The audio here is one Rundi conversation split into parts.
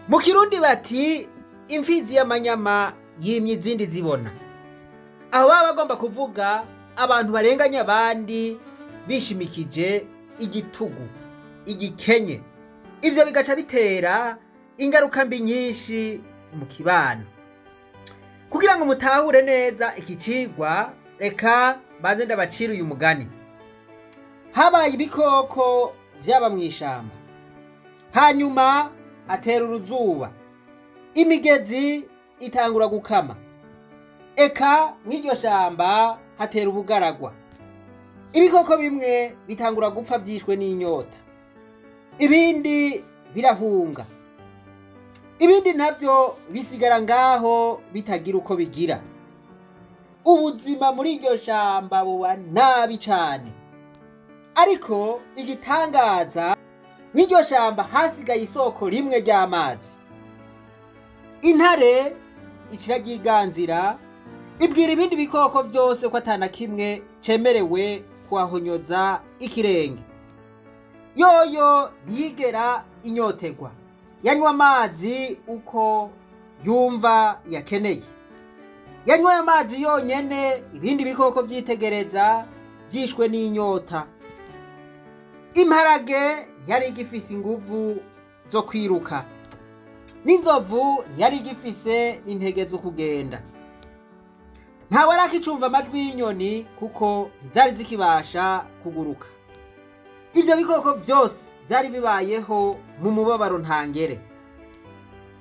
Mu Kirundi bati imfizi y'amanyama yimye izindi zibona. Aho baba bagomba kuvuga abantu barenganya abandi bishimikije igitugu, igikenye. Ivyo bigaca bitera ingaruka mbi nyinshi mu kibano. Kugira ngo mutahure neza iki cigwa, reka baze ndabacira uyu mugani. Habaye ibikoko vyaba mw'ishamba, hanyuma hatera uruzuba, imigezi itangura gukama, eka mw'iryo shamba hatera ubugaragwa. Ibikoko bimwe bitangura gupfa vyishwe n'inyota, ibindi birahunga, ibindi navyo bisigara ngaho bitagira uko bigira. Ubuzima muri iryo shamba buba nabi cane. Ariko igitangaza, mw'iryo shamba hasigaye isoko rimwe ry'amazi. Intare ikiraryiganzira, ibwira ibindi bikoko vyose ko atana kimwe cemerewe kuhahonyoza ikirenge. Yoyo ntiyigera inyotegwa, yanywa amazi uko yumva yakeneye. Yanyoye amazi yonyene, ibindi bikoko vyitegereza vyishwe n'inyota. Imparage ntiyari igifise inguvu zo kwiruka, n'inzovu ntiyari igifise n'intege zo kugenda. Ntawe arakicumva amajwi y'inyoni kuko ntizari zikibasha kuguruka. Ivyo bikoko vyose vyari bibayeho mu mubabaro ntangere.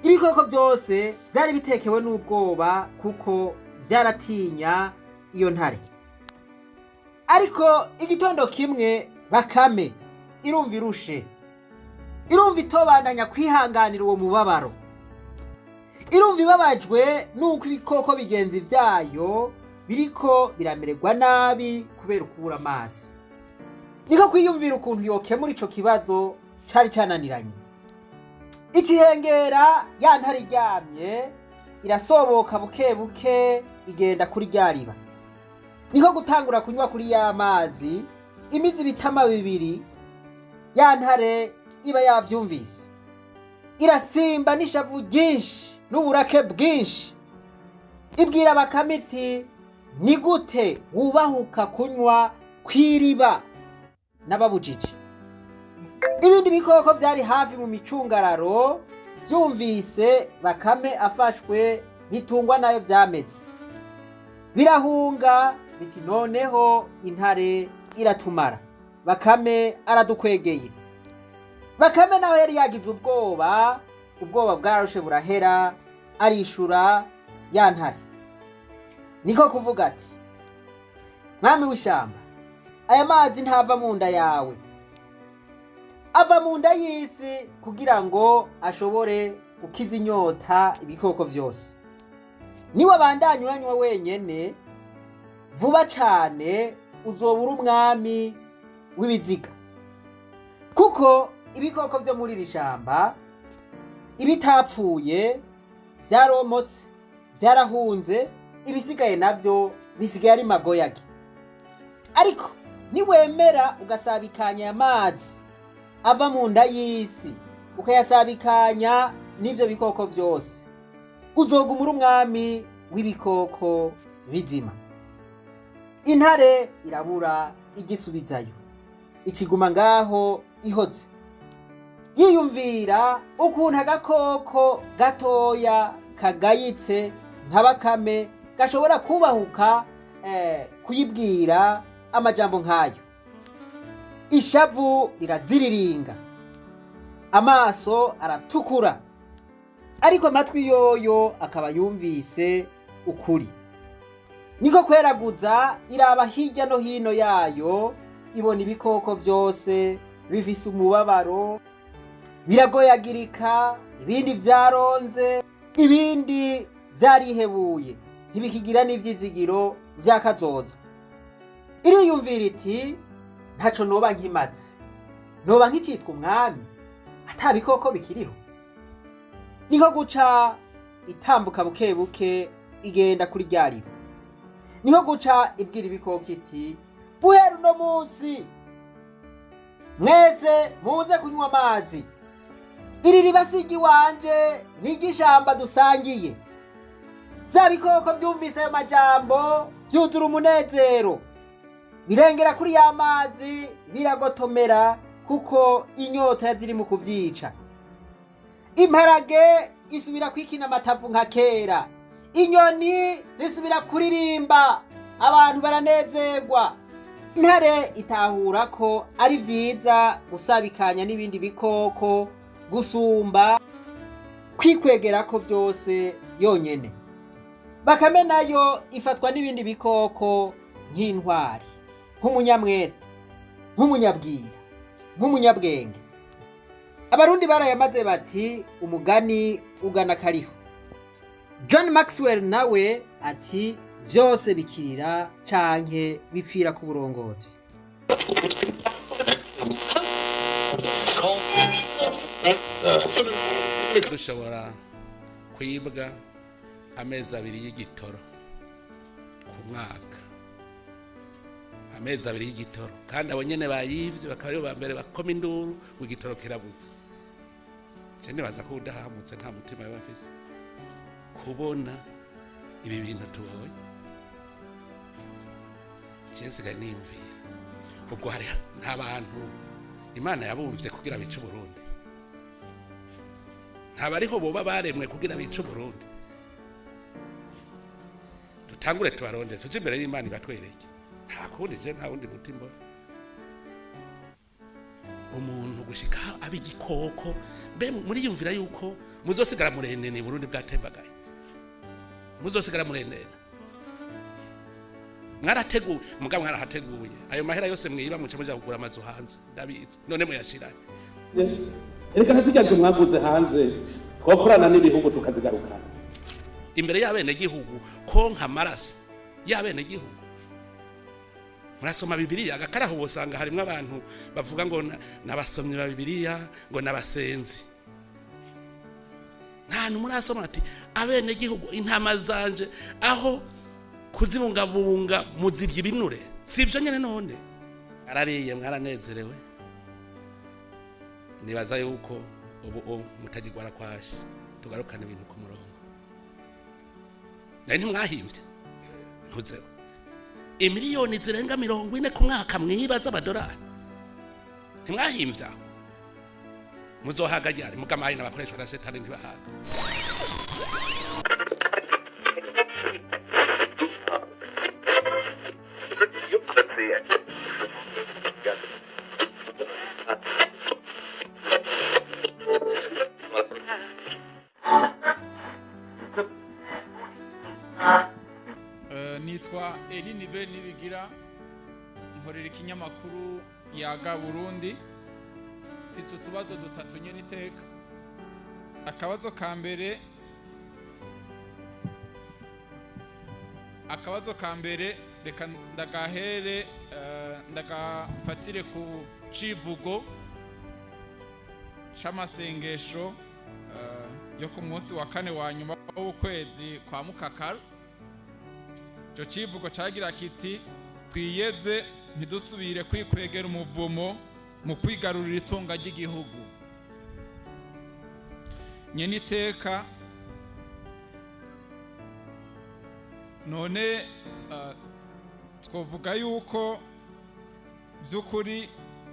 Ibikoko vyose vyari bitekewe n'ubwoba kuko vyaratinya iyo ntare. Ariko igitondo kimwe Bakame irumva irushe, irumva itobandanya kwihanganira uwo mubabaro, irumva ibabajwe nuko ibikoko bigenzi vyayo biriko biramererwa nabi kubera ukubura amazi. Niko kwiyumvira ukuntu yokemura ico kibazo cari cananiranye. Icihengera ya ntare iryamye, irasoboka buke buke igenda kuri rya riba. Niko gutangura kunywa kuri ya mazi, imizi bitama bibiri ya ntare iba yavyumvise. Irasimba n'ishavu ryinshi n'uburake bwinshi. Ibwira Bakame iti, ni gute wubahuka kunywa kw'iriba n'ababujije? Ibindi bikoko vyari hafi mu micungararo vyumvise Bakame afashwe bitungwa nayo vyameze. Birahunga biti noneho intare iratumara, Bakame aradukwegeye. Bakame naho yari yagize ubwoba bwarushe burahera, arishura ya ntare. Niko kuvuga ati, mwami w'ishamba, aya mazi ntava mu nda yawe, ava mu nda y'isi kugira ngo ashobore gukiza inyota ibikoko vyose. Niwe abandanya uranywa wenyene, vuba cane uzobura umwami w'ibiziga. Kuko ibikoko vyo muri iri shamba ibitapfuye vyaromotse, vyarahunze, ibisigaye navyo bisigaye ari magoyage. Ariko niwemera ugasabikanya amazi ava mu nda y'isi, ukayasabikanya n'ivyo bikoko vyose, uzogumura umwami w'ibikoko bizima. Intare irabura igisubizayo, ikiguma ngaho ihoze, yiyumvira ukuntu agakoko gatoya kagayitse nka Bakame gashobora kubahuka kuyibwira amajambo nk'ayo. Ishavu riraziriringa, amaso aratukura, ariko amatwi yoyo akaba yumvise ukuri. Niko kweraguza iraba hirya no hino yayo, ibona ibikoko vyose bifise umubabaro, biragoyagirika, ibindi vyaronze, ibindi vyarihebuye, ntibikigira n'ivyizigiro vyakazoza. Iriyumvira iti, ntaco noba nkimaze, noba nkicitwa umwami ata bikoko bikiriho. Niko guca itambuka buke buke igenda kuri rya riba. Niko guca ibwira ibikoko iti, guhera uno munsi mwese muze kunywa amazi. iri riba sigi wanje n'igishamba dusangiye. Vya bikoko vyumvise ayo majambo vyuzura umunezero, birengera kuri ya mazi biragotomera kuko inyota yaziri mu kuvyica. Imparage isubira kwikina amatavu nka kera, inyoni zisubira kuririmba, abantu baranezerwa. Intare itahura ko ari vyiza gusabikanya n'ibindi bikoko gusumba kwikwegera ko vyose yonyene. Bakame nayo ifatwa n'ibindi bikoko nk'intwari, nk'umunyamwete, nk'umunyabwira, nk'umunyabwenge. Abarundi barayamaze bati umugani ugana kariho. John Maxwell nawe ati vyose bikirira canke bipfira ku burongozi. Dushobora kwibwa amezi 2 y'igitoro ku mwaka, amezi 2 y'igitoro, kandi abo nyene bayivye bakaba aribo ba mbere bakoma induru ngo igitoro kirabuze. Je nibaza ko udahamutse nta mutima bafise kubona ibi bintu tubonye. Jensiga niyumvira ubwo hari ntabantu Imana yabumvye kugira bice Burundi, ntabariho boba baremwe kugira bice Burundi. Dutangure tubaronde tuje imbere y'Imana ibatwereke, nta kundi je nta wundi mutima. Umuntu gushika abigikoko be muri yumvira yuko muzosigara murenene Burundi bwatembagaye, muzosigara murenene. Mwarateguye mugabo mwarahateguye ayo mahera yose mwiba muce muja kugura amazu hanze ndabizi none muyashiranye. Ereka ntitujyaje mwaguze hanze twakorana n'ibihugu tukazigaruka imbere y'abene gihugu konka amaraso y'abene gihugu. Murasoma Bibiliya agakaraho bosanga harimo abantu bavuga ngo nabasomye ba Bibiliya ngo nabasenzi. Nta numurasoma ati abene gihugu intama zanje aho kuzibungabunga muzirya ibinure, sivyo nyene none arariye mwaranezerewe. Nibaza yuko ubu mutagirwara kwashi tugarukana ibintu ku murongo. Nari mwahimvye ntuzeho imiliyoni zirenga 40 ku mwaka mwibaza amadolari, ntimwahimvya muzohaga ryari mugamaye n'abakoreshwa na Shetani ntibahaga. Nitwa Elinibe nibigira nkorera ikinyamakuru Ry'abarundi. Isi utubazo dutatu nyene iteka. Akabazo kambere reka ndagahere ndagafatire ku civugo c'amasengesho yo ku munsi wa 4 wa nyuma w'ukwezi kwa Mukakaro. Ico civugo cagira kiti twiyeze ntidusubire kwikwegera umuvumo mu kwigarurira itunga ry'igihugu. Nyene iteka none twovuga yuko by'ukuri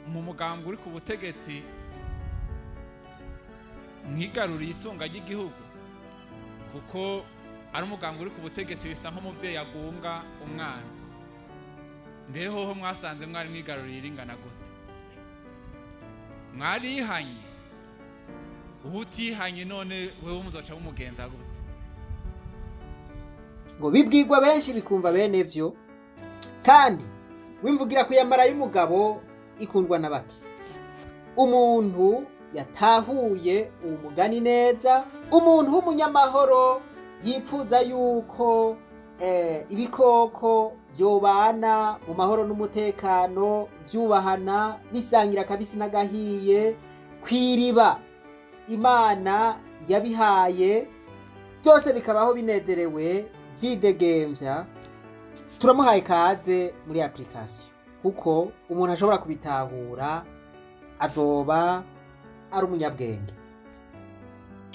mu mugambi uri ku butegetsi mwigaruriye itunga ry'igihugu, kuko ari umugambi uri ku butegetsi bisa nk'umuvyeyi agunga umwana. Mbeho ho mwasanze mwari mwigaruriye ingana gute? Mwarihanye utihanye none wewe muzoca umugenza gute? Ngo bibwirwa benshi bikumva bene vyo, kandi wimvugira kuyambara y'umugabo ikundwa na bake. Umuntu yatahuye umugani neza, umuntu w'umunyamahoro yipfuza yuko ibikoko vyobana mu mahoro n'umutekano, vyubahana bisangira kabisi n'agahiye kwiriba Imana yabihaye, byose bikabaho binezerewe vyidegemvya. Turamuhaye kaze muri application kuko umuntu ashobora kubitahura azoba ari umunyabwenge.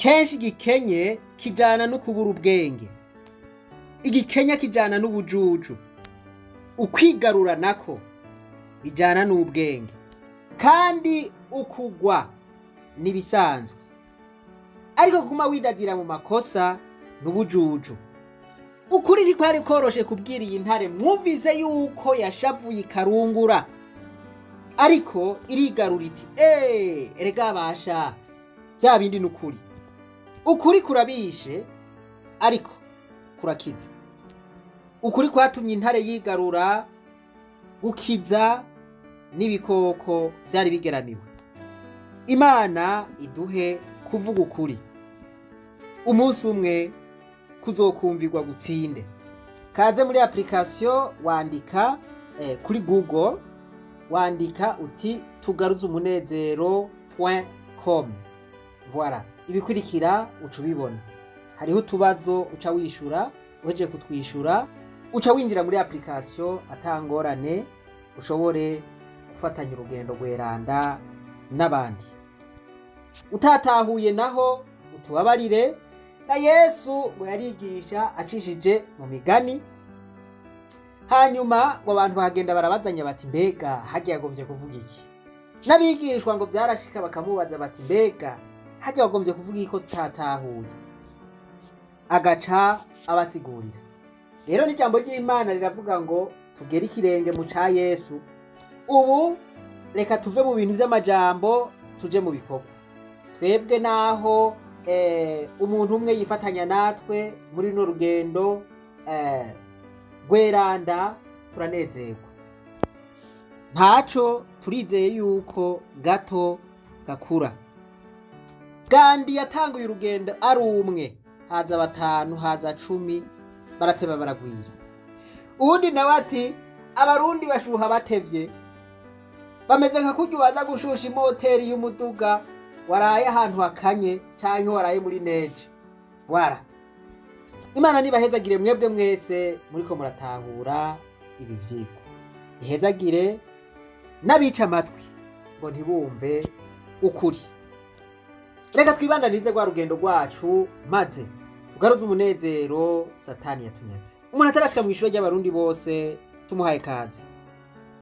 kenshi igikenye kijana no kubura ubwenge, igikenya kijana n'ubujuju, ukwigarura nako bijana n'ubwenge, kandi ukugwa nibisanzwe, ariko kuguma widadira mu makosa n'ubujuju. Ukuri ntikwari koroshe kubwira iyi ntare, mwumvise yuko yashavuye ikarungura, ariko irigarura iti erega basha bya bindi n'ukuri. Ukuri kurabishe ariko kurakiza. Ukuri kwatumye intare yigarura, gukiza n'ibikoko byari bigeramiwe. Imana iduhe kuvuga ukuri, umunsi umwe kuzokumvirwa gutsinde. Kaze muri application wandika kuri Google, wandika uti tugaruze umunezero.com. Voilà, ibikurikira uca ubibona. Hariho utubazo uca wishura, uhejeje kutwishura uca winjira muri application atangorane, ushobore gufatanya urugendo rweranda n'abandi. Utatahuye naho utubabarire, na Yesu ngo yarigisha acishije mu migani. Hanyuma ngo abantu bagenda barabazanya bati mbega hagiye agombye kuvuga iki? N'abigishwa ngo byarashika bakamubaza bati mbega hagiye agombye kuvuga iki ko tutatahuye? Agaca abasigurira. Rero n'ijambo ry'Imana riravuga ngo tugere ikirenge mu ca Yesu. Ubu reka tuve mu bintu by'amajambo tuje mu bikorwa. Twebwe naho umuntu umwe yifatanya natwe muri no rugendo rweranda, turanezerwa. Ntaco turizeye yuko gato gakura. Gandi yatanguye urugendo ari umwe, haza 5, haza 10, barateba baragwira. Ubundi nawe ati abarundi bashuha batevye, bameze nka kurya baza gushusha imoteri y'umuduga waraye ahantu hakanye canke waraye muri neje. Voilà, Imana nibahezagire mwebwe mwese muriko muratahura ibi vyigwa. Ihezagire n'abica amatwi ngo ntibumve ukuri. Reka twibandanize rwa rugendo rwacu, maze tugaruze umunezero Satani yatunyaze. Umuntu atarashika mu ishuri ry'abarundi bose tumuhaye kaze.